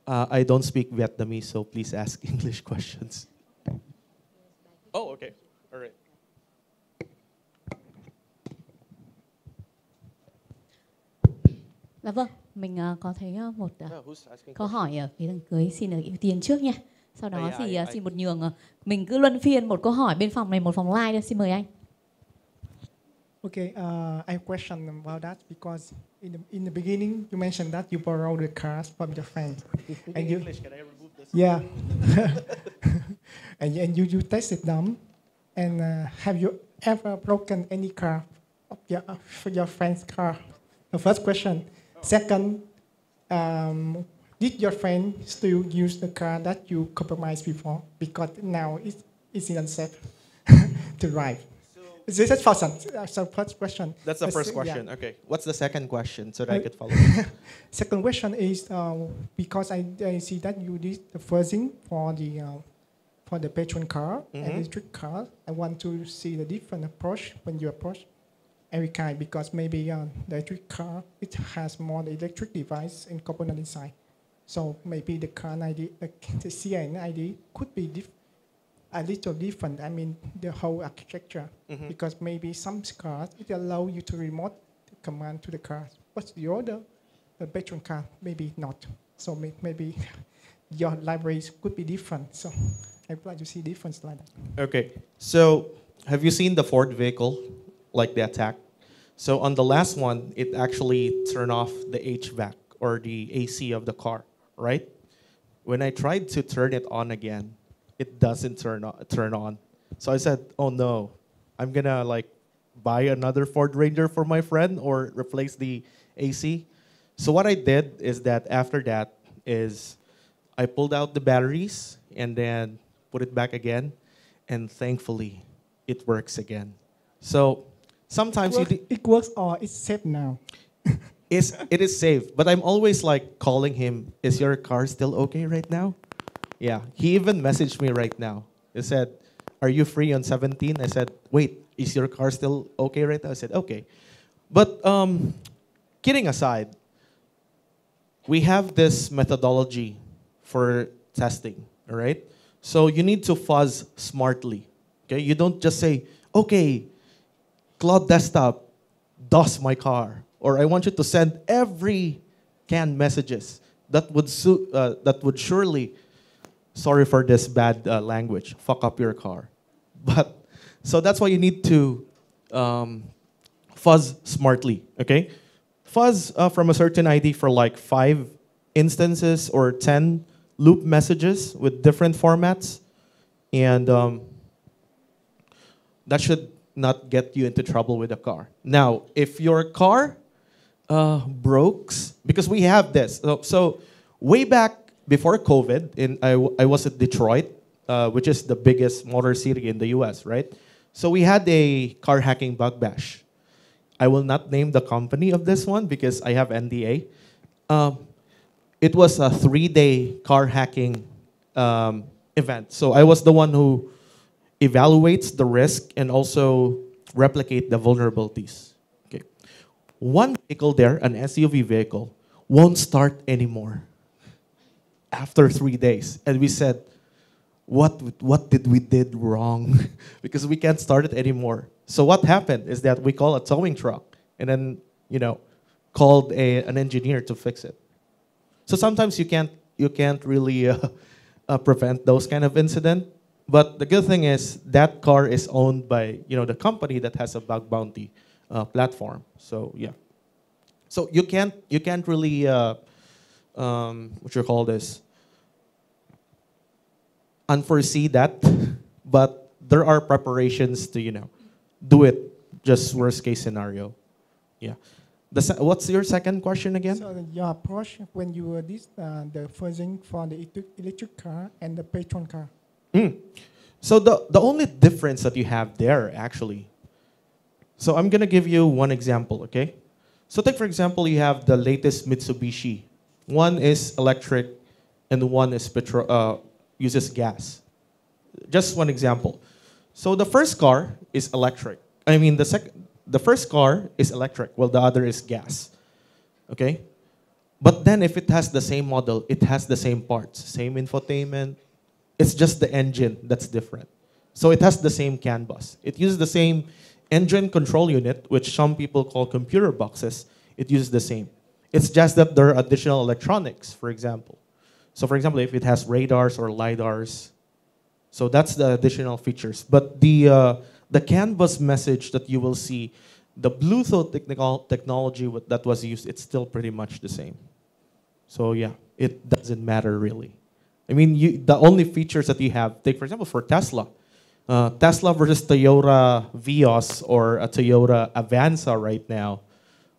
I don't speak Vietnamese, so please ask English questions. Oh, okay. All right. Dạ vâng, mình có thấy một Who's asking câu questions? hỏi ở phía đằng dưới, xin được ưu tiên trước nha. Sau đó yeah, thì I- xin một nhường, mình cứ luân phiên một câu hỏi bên phòng này, một phòng like thôi. Xin mời anh. Okay, I have a question about that because in the beginning you mentioned that you borrowed the cars from your friend. And you, English, can I remove this? yeah, and you tested them. And have you ever broken any car of for your friend's car? The first question. Second, did your friend still use the car that you compromised before? Because now it's unsafe to drive. This is first question. That's the first question. Yeah. Okay. What's the second question so that I could follow? Second question is because I see that you did the fuzzing for the petrol car and electric car. I want to see the different approach when you approach every kind, because maybe the electric car, it has more the electric device and component inside. So maybe the car ID, the CN ID could be a little different. I mean, the whole architecture, because maybe some cars, it allow you to remote the command to the car. But the other, the petrol car, maybe not. So maybe your libraries could be different. So I'd like to see difference like that. Okay. So have you seen the Ford vehicle, like the attack? So on the last one, it actually turned off the HVAC or the AC of the car, right? When I tried to turn it on again, it doesn't turn on. So I said, oh no, I'm gonna like buy another Ford Ranger for my friend or replace the AC. So what I did is that after that is I pulled out the batteries and then put it back again, and thankfully it works again. So sometimes It works or it's safe now. it is safe, but I'm always like calling him, is your car still okay right now? Yeah, he even messaged me right now. He said, are you free on 17? I said, wait, is your car still okay right now? I said, okay. But kidding aside, we have this methodology for testing, all right? So you need to fuzz smartly, okay? You don't just say, okay, Cloud Desktop, DOS my car, or I want you to send every canned messages. That would surely, sorry for this bad language, fuck up your car. But so that's why you need to fuzz smartly, okay? Fuzz from a certain ID for like 5 instances or 10 loop messages with different formats, and that should not get you into trouble with the car. Now, if your car breaks, because we have this. So way back before COVID, I was at Detroit, which is the biggest motor city in the US, right? So we had a car hacking bug bash. I will not name the company of this one because I have NDA. It was a 3-day car hacking event. So I was the one who evaluates the risk and also replicate the vulnerabilities. Okay. One vehicle there, an SUV vehicle, won't start anymore after 3 days. And we said, what did we did wrong? Because we can't start it anymore. So what happened is that we called a towing truck and then, called an engineer to fix it. So sometimes you can't really prevent those kind of incident. But the good thing is that car is owned by the company that has a bug bounty platform. So yeah. So you can't really unforesee that, but there are preparations to do it. Just worst case scenario. Yeah. What's your second question again? So your approach when you did the fuzzing for the electric car and the petrol car. So the only difference that you have there, actually. So I'm gonna give you one example, okay? So take for example, you have the latest Mitsubishi. One is electric, and one is uses gas. Just one example. So the first car is electric. I mean the first car is electric, while the other is gas. Okay? But then if it has the same model, it has the same parts, same infotainment. It's just the engine that's different. So it has the same CAN bus. It uses the same engine control unit, which some people call computer boxes. It uses the same. It's just that there are additional electronics, for example. So for example, if it has radars or LiDARs, so that's the additional features. But the CAN bus message that you will see, the Bluetooth technology that was used, it's still pretty much the same. So yeah, it doesn't matter really. I mean, the only features that you have, take for example for Tesla, Tesla versus Toyota Vios or a Toyota Avanza right now,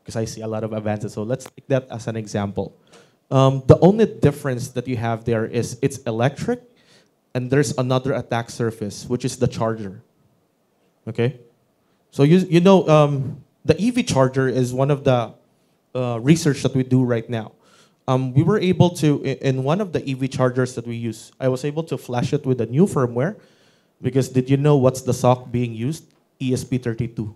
because I see a lot of Avanza. So let's take that as an example. The only difference that you have there is it's electric, and there's another attack surface, which is the charger. Okay, so you know the EV charger is one of the research that we do right now. We were able to, in one of the EV chargers that we use, I was able to flash it with a new firmware, because did you know what's the sock being used? ESP32.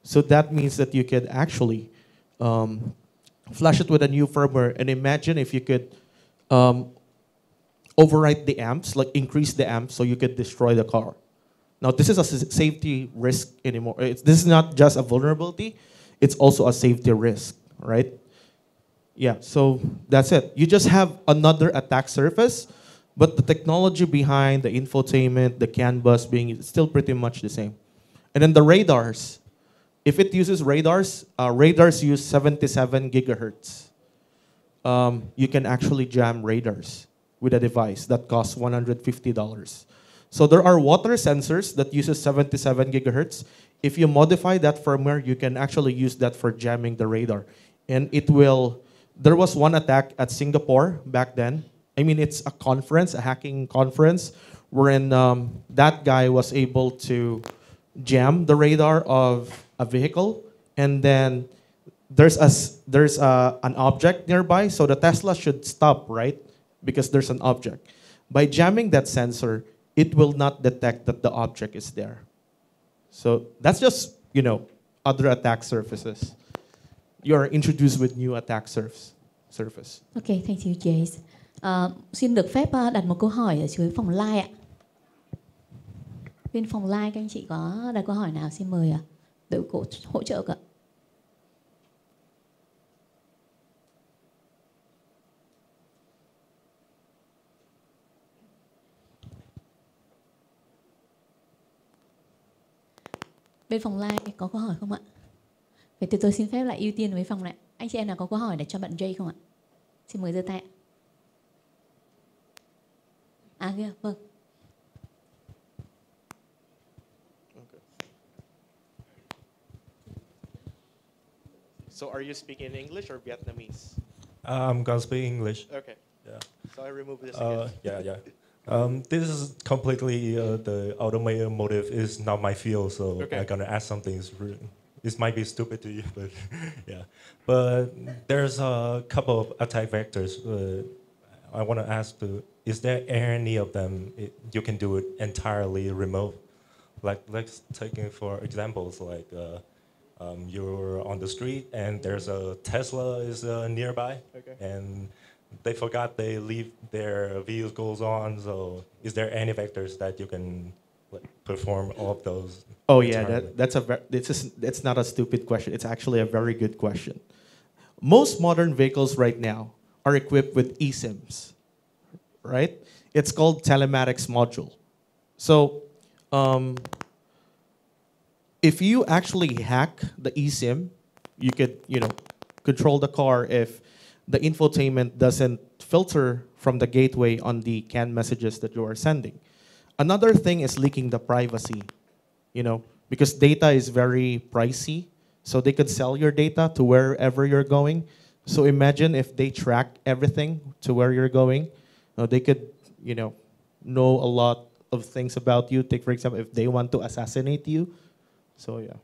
So that means that you can actually flash it with a new firmware, and imagine if you could overwrite the amps, like increase the amps so you could destroy the car. Now this is a safety risk anymore. This is not just a vulnerability, it's also a safety risk, right? Yeah, so that's it. You just have another attack surface, but the technology behind the infotainment, the CAN bus being still pretty much the same. And then the radars. If it uses radars, radars use 77 gigahertz. You can actually jam radars with a device that costs $150. So there are water sensors that uses 77 gigahertz. If you modify that firmware, you can actually use that for jamming the radar. And it will, there was one attack at Singapore back then. I mean, it's a conference, a hacking conference, wherein that guy was able to jam the radar of a vehicle, and then there's an object nearby, so the Tesla should stop, right? Because there's an object. By jamming that sensor, it will not detect that the object is there. So that's just, you know, other attack surfaces. You're introduced with new attack surface. Okay, thank you, Jay. Xin được phép đặt một câu hỏi ở dưới phòng like ạ. Bên phòng like các anh chị có đặt câu hỏi nào, xin mời đội hỗ trợ ạ. Bên phòng like có câu hỏi không ạ? Vậy thì tôi xin phép lại ưu tiên với phòng này. Anh chị em nào có câu hỏi để cho bạn Jay không ạ? Xin mời giơ tay ạ. À kia, vâng. So are you speaking in English or Vietnamese? I'm gonna speak English. Okay. Yeah. So I remove this again. Yeah. This is completely the automotive is not my field, so Okay. I'm gonna ask something. This might be stupid to you, but yeah. But there's a couple of attack vectors. I want to ask: is there any of them you can do it entirely remote? Like let's take it for examples like. You're on the street and there's a Tesla is nearby, Okay. and they forgot they leave their vehicles on. So is there any vectors that you can perform all of those? Oh yeah, that's not a stupid question. It's actually a very good question. Most modern vehicles right now are equipped with eSIMs, right? It's called telematics module. So if you actually hack the eSIM, you could, you know, control the car if the infotainment doesn't filter from the gateway on the CAN messages that you are sending. Another thing is leaking the privacy, you know, because data is very pricey, so they could sell your data to wherever you're going. So imagine if they track everything to where you're going, they could, you know a lot of things about you. Take, for example, if they want to assassinate you. So yeah.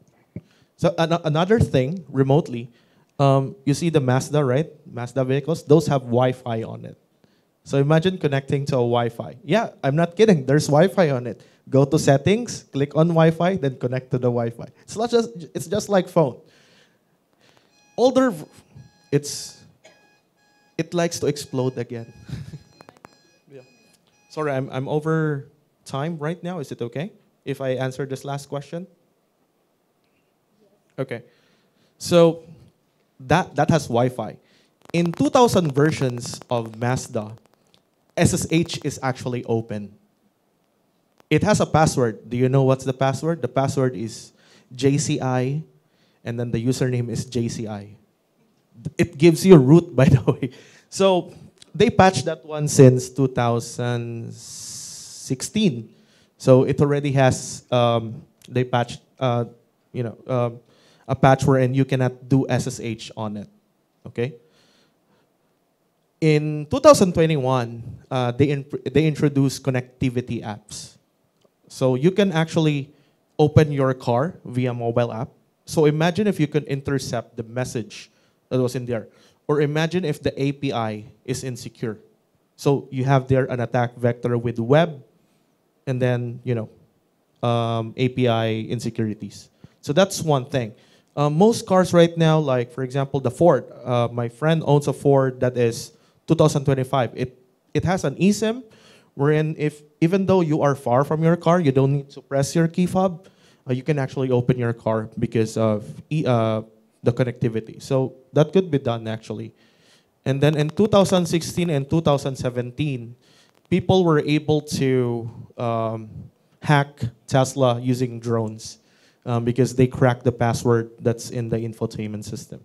So another thing, remotely, you see the Mazda, right? Mazda vehicles, those have Wi-Fi on it. So imagine connecting to a Wi-Fi. Yeah, I'm not kidding. There's Wi-Fi on it. Go to settings, click on Wi-Fi, then connect to the Wi-Fi. It's just like phone. Older, it's it likes to explode again. Yeah. Sorry, I'm over time right now. Is it okay if I answer this last question? Okay. So that has Wi-Fi. In 2000 versions of Mazda, SSH is actually open. It has a password. Do you know what's the password? The password is JCI, and then the username is JCI. It gives you root, by the way. So they patched that one since 2016. So it already has, they patched, a patch wherein you cannot do SSH on it, okay? In 2021, they introduced connectivity apps. So you can actually open your car via mobile app. So imagine if you can intercept the message that was in there. Or imagine if the API is insecure. So you have there an attack vector with web and then, API insecurities. So that's one thing. Most cars right now, like for example, the Ford. My friend owns a Ford that is 2025. It has an eSIM, wherein even though you are far from your car, you don't need to press your key fob. You can actually open your car because of the connectivity. So that could be done actually. And then in 2016 and 2017, people were able to hack Tesla using drones because they cracked the password that's in the infotainment system.